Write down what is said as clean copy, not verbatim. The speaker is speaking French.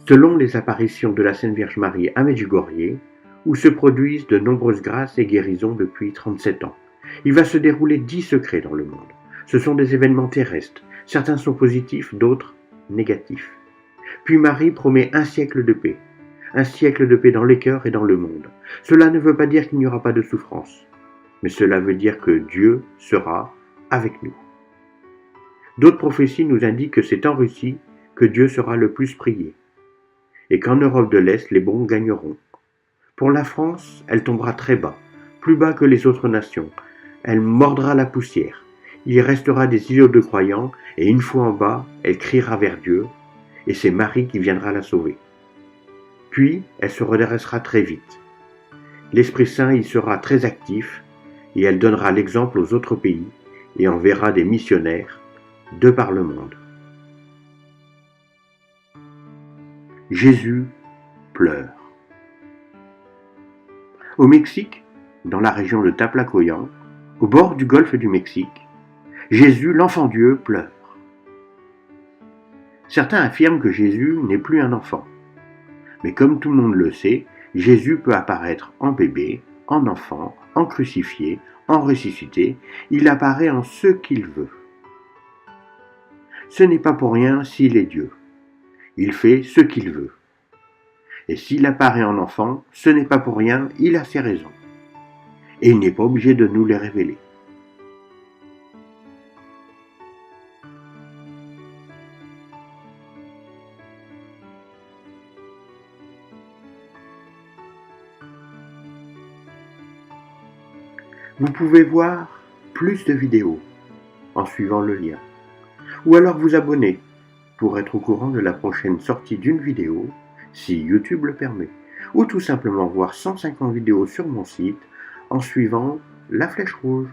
selon les apparitions de la Sainte Vierge Marie à Medjugorje, où se produisent de nombreuses grâces et guérisons depuis 37 ans. Il va se dérouler 10 secrets dans le monde. Ce sont des événements terrestres. Certains sont positifs, d'autres négatifs. Puis Marie promet un siècle de paix dans les cœurs et dans le monde. Cela ne veut pas dire qu'il n'y aura pas de souffrance, mais cela veut dire que Dieu sera avec nous. D'autres prophéties nous indiquent que c'est en Russie que Dieu sera le plus prié, et qu'en Europe de l'Est, les bons gagneront. Pour la France, elle tombera très bas, plus bas que les autres nations. Elle mordra la poussière. Il y restera des îlots de croyants, et une fois en bas, elle criera vers Dieu, et c'est Marie qui viendra la sauver. Puis, elle se redressera très vite. L'Esprit Saint y sera très actif, et elle donnera l'exemple aux autres pays, et enverra des missionnaires de par le monde. Jésus pleure. Au Mexique, dans la région de Tlaxcala, au bord du golfe du Mexique, Jésus, l'enfant Dieu, pleure. Certains affirment que Jésus n'est plus un enfant. Mais comme tout le monde le sait, Jésus peut apparaître en bébé, en enfant, en crucifié, en ressuscité. Il apparaît en ce qu'il veut. Ce n'est pas pour rien s'il est Dieu. Il fait ce qu'il veut. Et s'il apparaît en enfant, ce n'est pas pour rien, il a ses raisons. Et il n'est pas obligé de nous les révéler. Vous pouvez voir plus de vidéos en suivant le lien. Ou alors vous abonner pour être au courant de la prochaine sortie d'une vidéo, si YouTube le permet. Ou tout simplement voir 150 vidéos sur mon site en suivant la flèche rouge.